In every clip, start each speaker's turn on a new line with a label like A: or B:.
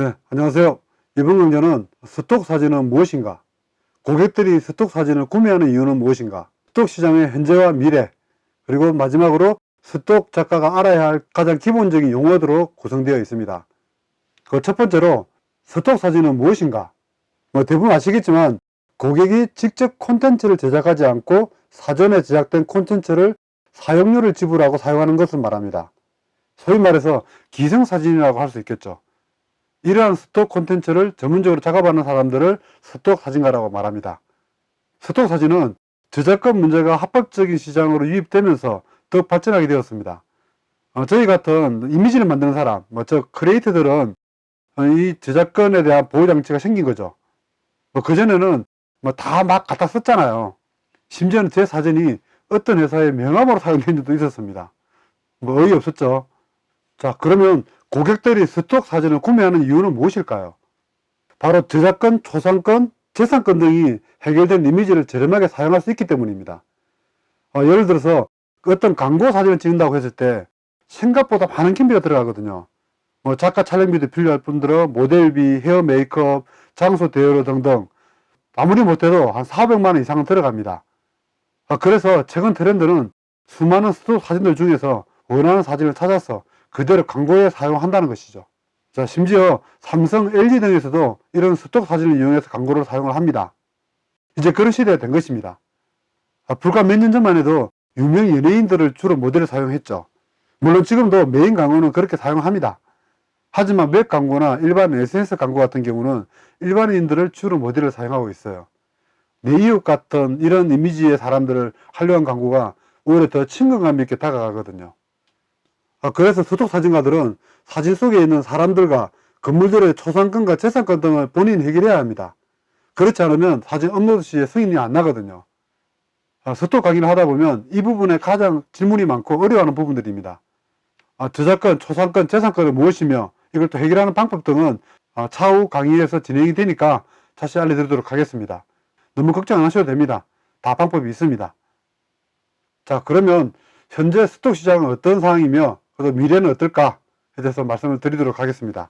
A: 네, 안녕하세요. 이번 강좌는 스톡 사진은 무엇인가? 고객들이 스톡 사진을 구매하는 이유는 무엇인가? 스톡 시장의 현재와 미래, 그리고 마지막으로 스톡 작가가 알아야 할 가장 기본적인 용어들로 구성되어 있습니다. 그 첫 번째로 스톡 사진은 무엇인가? 대부분 아시겠지만 고객이 직접 콘텐츠를 제작하지 않고 사전에 제작된 콘텐츠를 사용료를 지불하고 사용하는 것을 말합니다. 소위 말해서 기생사진이라고 할 수 있겠죠. 이러한 스톡 콘텐츠를 전문적으로 작업하는 사람들을 스톡 사진가라고 말합니다. 스톡 사진은 저작권 문제가 합법적인 시장으로 유입되면서 더욱 발전하게 되었습니다. 저희 같은 이미지를 만드는 사람, 크리에이터들은 이 저작권에 대한 보호장치가 생긴 거죠. 그전에는 다 막 갖다 썼잖아요. 심지어는 제 사진이 어떤 회사의 명함으로 사용된 적도 있었습니다. 어이없었죠. 자, 그러면 고객들이 스톡 사진을 구매하는 이유는 무엇일까요? 바로 저작권, 초상권, 재산권 등이 해결된 이미지를 저렴하게 사용할 수 있기 때문입니다. 예를 들어서 어떤 광고 사진을 찍는다고 했을 때 생각보다 많은 경비가 들어가거든요. 작가 촬영비도 필요할 뿐더러 모델비, 헤어 메이크업, 장소 대여료 등등 아무리 못해도 한 400만 원 이상은 들어갑니다. 그래서 최근 트렌드는 수많은 스톡 사진들 중에서 원하는 사진을 찾아서 그대로 광고에 사용한다는 것이죠. 자, 심지어 삼성, LG 등에서도 이런 스톡 사진을 이용해서 광고를 사용을 합니다. 이제 그런 시대가 된 것입니다. 불과 몇 년 전만 해도 유명 연예인들을 주로 모델을 사용했죠. 물론 지금도 메인 광고는 그렇게 사용합니다. 하지만 웹 광고나 일반 SNS 광고 같은 경우는 일반인들을 주로 모델을 사용하고 있어요. 내 이웃 같은 이런 이미지의 사람들을 활용한 광고가 오히려 더 친근감 있게 다가가거든요. 그래서 스톡 사진가들은 사진 속에 있는 사람들과 건물들의 초상권과 재산권 등을 본인이 해결해야 합니다. 그렇지 않으면 사진 업로드 시에 승인이 안 나거든요. 스톡 강의를 하다 보면 이 부분에 가장 질문이 많고 어려워하는 부분들입니다. 저작권, 초상권, 재산권은 무엇이며 이걸 또 해결하는 방법 등은 차후 강의에서 진행이 되니까 다시 알려드리도록 하겠습니다. 너무 걱정 안 하셔도 됩니다. 다 방법이 있습니다. 자, 그러면 현재 스톡 시장은 어떤 상황이며 그리고 미래는 어떨까에 대해서 말씀을 드리도록 하겠습니다.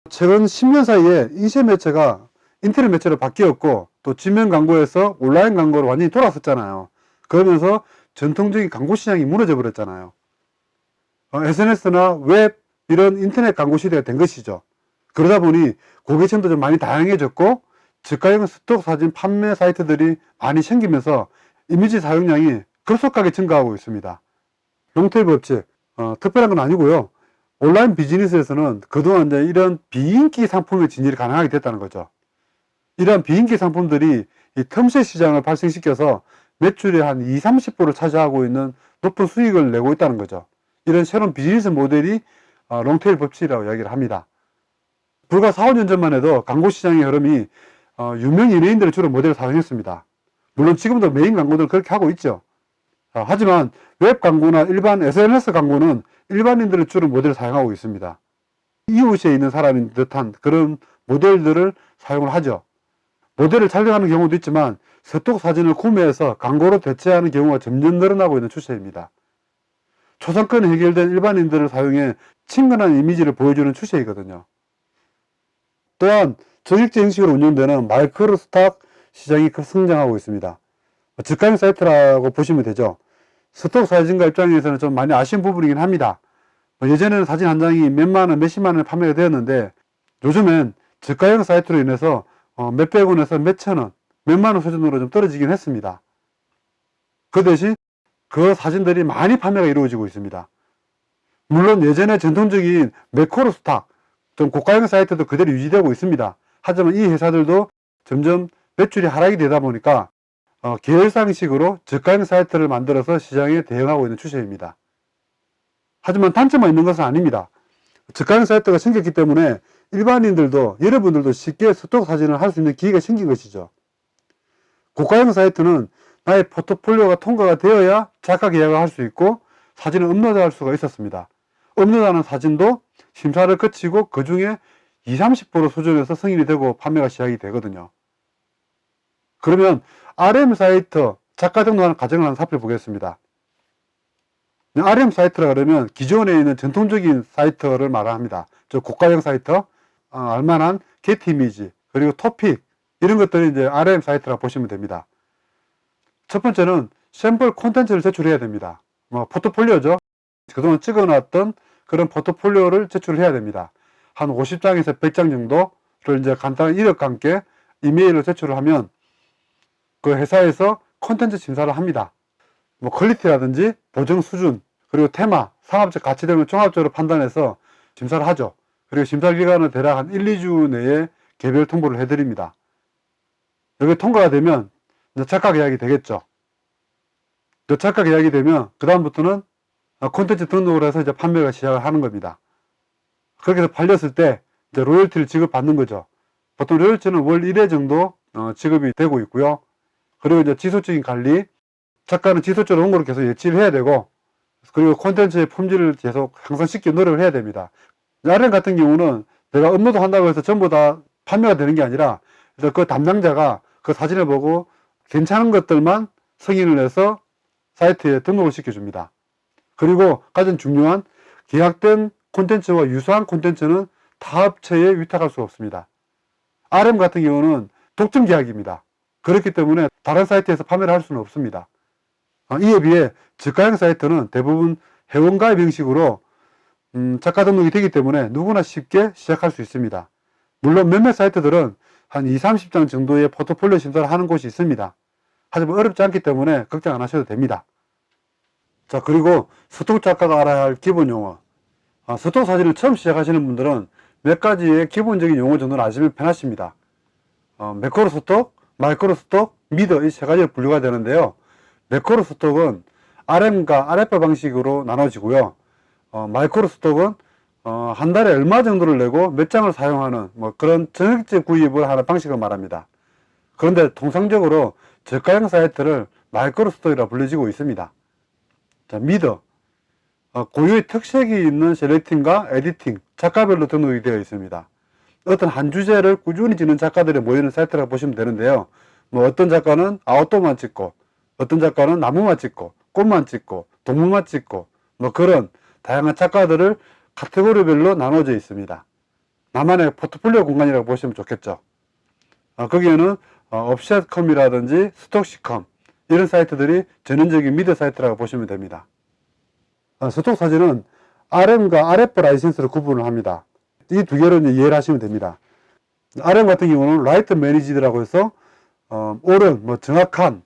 A: 최근 10년 사이에 인쇄 매체가 인터넷 매체로 바뀌었고 또 지면 광고에서 온라인 광고로 완전히 돌아섰잖아요. 그러면서 전통적인 광고 시장이 무너져 버렸잖아요. SNS나 웹 이런 인터넷 광고 시대가 된 것이죠. 그러다 보니 고객층도 좀 많이 다양해졌고 저가형 스톡 사진 판매 사이트들이 많이 생기면서 이미지 사용량이 급속하게 증가하고 있습니다. 롱테일 업체 특별한 건 아니고요. 온라인 비즈니스에서는 그동안 이제 이런 비인기 상품의 진입이 가능하게 됐다는 거죠. 이러한 비인기 상품들이 이 틈새 시장을 발생시켜서 매출의 한 20, 30%를 차지하고 있는 높은 수익을 내고 있다는 거죠. 이런 새로운 비즈니스 모델이 롱테일 법칙이라고 이야기를 합니다. 불과 4, 5년 전만 해도 광고 시장의 흐름이 유명 연예인들을 주로 모델을 사용했습니다. 물론 지금도 메인 광고들은 그렇게 하고 있죠. 하지만 웹 광고나 일반 SNS 광고는 일반인들을 주로 모델을 사용하고 있습니다. 이웃에 있는 사람인 듯한 그런 모델들을 사용을 하죠. 모델을 촬영하는 경우도 있지만 스톡 사진을 구매해서 광고로 대체하는 경우가 점점 늘어나고 있는 추세입니다. 초상권이 해결된 일반인들을 사용해 친근한 이미지를 보여주는 추세이거든요. 또한 정액제 형식으로 운영되는 마이크로 스톡 시장이 급성장하고 있습니다. 저가형 사이트라고 보시면 되죠. 스톡 사진가 입장에서는 좀 많이 아쉬운 부분이긴 합니다. 예전에는 사진 한 장이 몇만 원, 몇십만 원에 판매가 되었는데 요즘엔 저가형 사이트로 인해서 몇백 원에서 몇천 원, 몇만 원 수준으로 좀 떨어지긴 했습니다. 그 대신 그 사진들이 많이 판매가 이루어지고 있습니다. 물론 예전에 전통적인 매크로 스톡, 좀 고가형 사이트도 그대로 유지되고 있습니다. 하지만 이 회사들도 점점 매출이 하락이 되다 보니까 계열상식으로 저가형 사이트를 만들어서 시장에 대응하고 있는 추세입니다. 하지만 단점만 있는 것은 아닙니다. 저가형 사이트가 생겼기 때문에 일반인들도 여러분들도 쉽게 스톡 사진을 할 수 있는 기회가 생긴 것이죠. 고가형 사이트는 나의 포트폴리오가 통과가 되어야 작가 계약을 할 수 있고 사진을 업로드할 수가 있었습니다. 업로드하는 사진도 심사를 거치고 그 중에 20, 30% 수준에서 승인이 되고 판매가 시작이 되거든요. 그러면 RM 사이트 작가 등록하는 과정을 한번 살펴보겠습니다. RM 사이트라 그러면 기존에 있는 전통적인 사이트를 말합니다. 저 고가형 사이트, 알만한 게티 이미지, 그리고 토픽, 이런 것들이 이제 RM 사이트라고 보시면 됩니다. 첫 번째는 샘플 콘텐츠를 제출해야 됩니다. 포트폴리오죠. 그동안 찍어놨던 그런 포트폴리오를 제출해야 됩니다. 한 50장에서 100장 정도를 이제 간단한 이력과 함께 이메일로 제출을 하면 그 회사에서 콘텐츠 심사를 합니다. 퀄리티라든지 보정 수준, 그리고 테마, 상업적 가치 등을 종합적으로 판단해서 심사를 하죠. 그리고 심사 기간은 대략 한 1, 2주 내에 개별 통보를 해드립니다. 여기 통과가 되면 작가 계약이 되겠죠. 작가 계약이 되면 그 다음부터는 콘텐츠 등록을 해서 이제 판매가 시작을 하는 겁니다. 그렇게 해서 팔렸을 때 이제 로열티를 지급받는 거죠. 보통 로열티는 월 1회 정도 지급이 되고 있고요. 그리고 이제 지속적인 관리, 작가는 지속적으로 홍보를 계속 예치를 해야 되고, 그리고 콘텐츠의 품질을 계속 향상시키기 노력을 해야 됩니다. RM 같은 경우는 내가 업로드 한다고 해서 전부 다 판매가 되는 게 아니라 그 담당자가 그 사진을 보고 괜찮은 것들만 승인을 해서 사이트에 등록을 시켜줍니다. 그리고 가장 중요한 계약된 콘텐츠와 유사한 콘텐츠는 타 업체에 위탁할 수 없습니다. RM 같은 경우는 독점 계약입니다. 그렇기 때문에 다른 사이트에서 판매를 할 수는 없습니다. 이에 비해 저가형 사이트는 대부분 회원가입 형식으로 작가 등록이 되기 때문에 누구나 쉽게 시작할 수 있습니다. 물론 몇몇 사이트들은 한 20, 30장 정도의 포트폴리오 심사를 하는 곳이 있습니다. 하지만 어렵지 않기 때문에 걱정 안 하셔도 됩니다. 자, 그리고 스톡 작가가 알아야 할 기본 용어. 스톡 사진을 처음 시작하시는 분들은 몇 가지의 기본적인 용어 정도는 아시면 편하십니다. 매크로 스톡, 마이크로 스톡, 미드, 이 세 가지로 분류가 되는데요. 매크로 스톡은 RM과 RF 방식으로 나눠지고요. 마이크로 스톡은 한 달에 얼마 정도를 내고 몇 장을 사용하는 그런 전액제 구입을 하는 방식을 말합니다. 그런데 통상적으로 저가형 사이트를 마이크로 스톡이라 불려지고 있습니다. 자, 미드. 고유의 특색이 있는 셀렉팅과 에디팅, 작가별로 등록이 되어 있습니다. 어떤 한 주제를 꾸준히 짓는 작가들이 모이는 사이트라고 보시면 되는데요. 어떤 작가는 아웃도어만 찍고, 어떤 작가는 나무만 찍고, 꽃만 찍고, 동물만 찍고, 그런 다양한 작가들을 카테고리별로 나눠져 있습니다. 나만의 포트폴리오 공간이라고 보시면 좋겠죠. 거기에는 옵셋컴이라든지 스톡시컴, 이런 사이트들이 전형적인 미드 사이트라고 보시면 됩니다. 스톡 사진은 RM과 RF 라이센스로 구분을 합니다. 이 두 개로 이해를 하시면 됩니다. RM 같은 경우는 라이트 매니지드라고 해서 옳은, 정확한,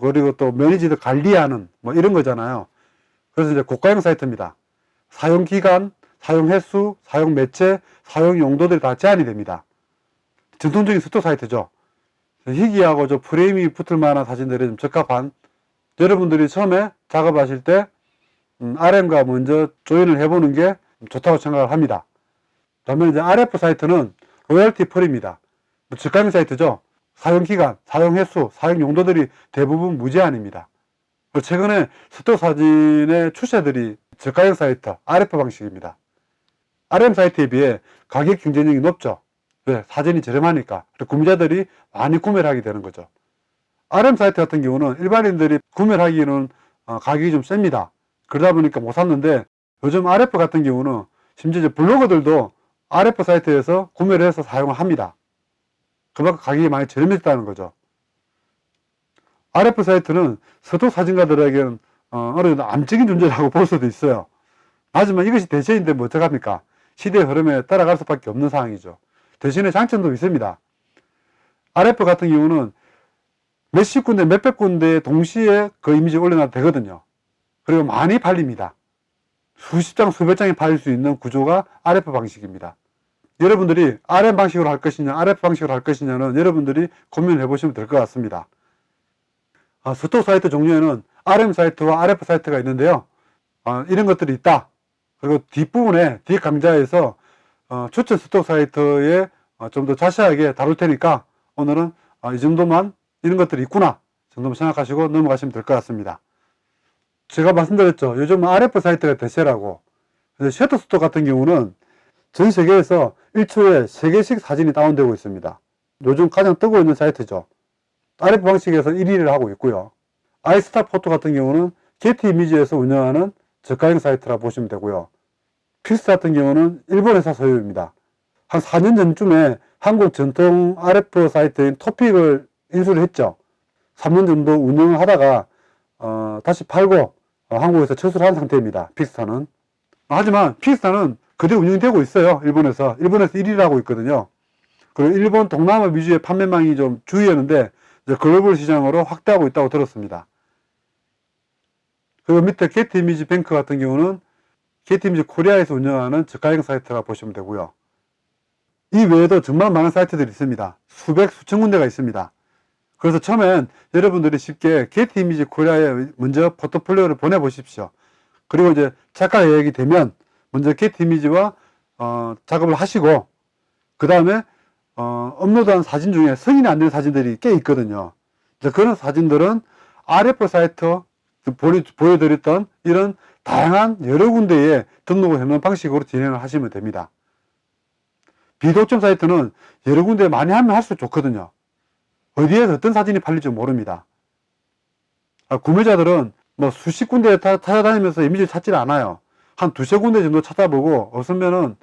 A: 그리고 또 매니지드 관리하는 이런 거잖아요. 그래서 이제 고가형 사이트입니다. 사용 기간, 사용 횟수, 사용 매체, 사용 용도들이 다 제한이 됩니다. 전통적인 스톡 사이트죠. 희귀하고 좀 프레임이 붙을 만한 사진들이 좀 적합한, 여러분들이 처음에 작업하실 때 RM과 먼저 조인을 해보는 게 좋다고 생각을 합니다. 그러면 이제 RF 사이트는 로열티 프리입니다. 저가형 사이트죠. 사용 기간, 사용 횟수, 사용 용도들이 대부분 무제한입니다. 최근에 스톡 사진의 추세들이 저가형 사이트, RF 방식입니다. RM 사이트에 비해 가격 경쟁력이 높죠. 왜? 사진이 저렴하니까. 구매자들이 많이 구매를 하게 되는 거죠. RM 사이트 같은 경우는 일반인들이 구매를 하기에는 가격이 좀 셉니다. 그러다 보니까 못 샀는데, 요즘 RF 같은 경우는 심지어 블로거들도 RF 사이트에서 구매를 해서 사용을 합니다. 그만큼 가격이 많이 저렴해졌다는 거죠. RF 사이트는 스톡 사진가들에게는 어느 정도 암적인 존재라고 볼 수도 있어요. 하지만 이것이 대세인데 어떡합니까? 시대의 흐름에 따라갈 수밖에 없는 상황이죠. 대신에 장점도 있습니다. RF 같은 경우는 몇십 군데, 몇백 군데 동시에 그 이미지 올려놔도 되거든요. 그리고 많이 팔립니다. 수십 장, 수백 장이 팔릴 수 있는 구조가 RF 방식입니다. 여러분들이 RM 방식으로 할 것이냐, RF 방식으로 할 것이냐는 여러분들이 고민을 해보시면 될 것 같습니다. 스톡 사이트 종류에는 RM 사이트와 RF 사이트가 있는데요. 이런 것들이 있다. 그리고 뒷부분에, 뒷강좌에서 추천 스톡 사이트에 좀 더 자세하게 다룰 테니까 오늘은 이 정도만, 이런 것들이 있구나 정도만 생각하시고 넘어가시면 될 것 같습니다. 제가 말씀드렸죠. 요즘 RF 사이트가 대세라고. 셔터스톡 같은 경우는 전 세계에서 1초에 3개씩 사진이 다운되고 있습니다. 요즘 가장 뜨고 있는 사이트죠. RF 방식에서 1위를 하고 있고요. 아이스타 포토 같은 경우는 게티 이미지에서 운영하는 저가형 사이트라 보시면 되고요. 퀵스 같은 경우는 일본 회사 소유입니다. 한 4년 전쯤에 한국 전통 RF 사이트인 토픽을 인수를 했죠. 3년 정도 운영을 하다가 다시 팔고 한국에서 철수를 한 상태입니다. 픽스타는. 하지만 픽스타는 그대로 운영되고 있어요. 일본에서 1위를 하고 있거든요. 그리고 일본 동남아 위주의 판매망이 좀 주의였는데 이제 글로벌 시장으로 확대하고 있다고 들었습니다. 그리고 밑에 게티 이미지 뱅크 같은 경우는 게티 이미지 코리아에서 운영하는 저가형 사이트라 보시면 되고요. 이 외에도 정말 많은 사이트들이 있습니다. 수백, 수천 군데가 있습니다. 그래서 처음엔 여러분들이 쉽게 게티 이미지 코리아에 먼저 포트폴리오를 보내보십시오. 그리고 이제 작가 계획이 되면 먼저 게티 이미지와 작업을 하시고 그 다음에 업로드한 사진 중에 승인이 안 되는 사진들이 꽤 있거든요. 그런 사진들은 RF 사이트 보여드렸던 이런 다양한 여러 군데에 등록을 해놓은 방식으로 진행을 하시면 됩니다. 비독점 사이트는 여러 군데 많이 하면 할수록 좋거든요. 어디에서 어떤 사진이 팔릴지 모릅니다. 구매자들은 뭐 수십 군데 찾아다니면서 이미지를 찾지를 않아요. 한 두세 군데 정도 찾아보고 없으면은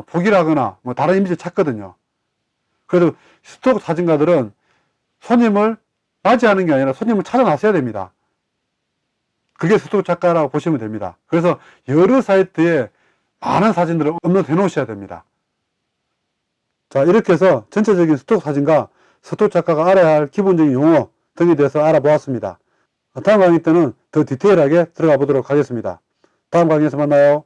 A: 포기를 하거나 뭐 다른 이미지를 찾거든요. 그래도 스톡 사진가들은 손님을 맞이하는 게 아니라 손님을 찾아 나서야 됩니다. 그게 스톡 작가라고 보시면 됩니다. 그래서 여러 사이트에 많은 사진들을 업로드 해 놓으셔야 됩니다. 자, 이렇게 해서 전체적인 스톡 사진과 스톡 작가가 알아야 할 기본적인 용어 등에 대해서 알아보았습니다. 다음 강의 때는 더 디테일하게 들어가 보도록 하겠습니다. 다음 강의에서 만나요.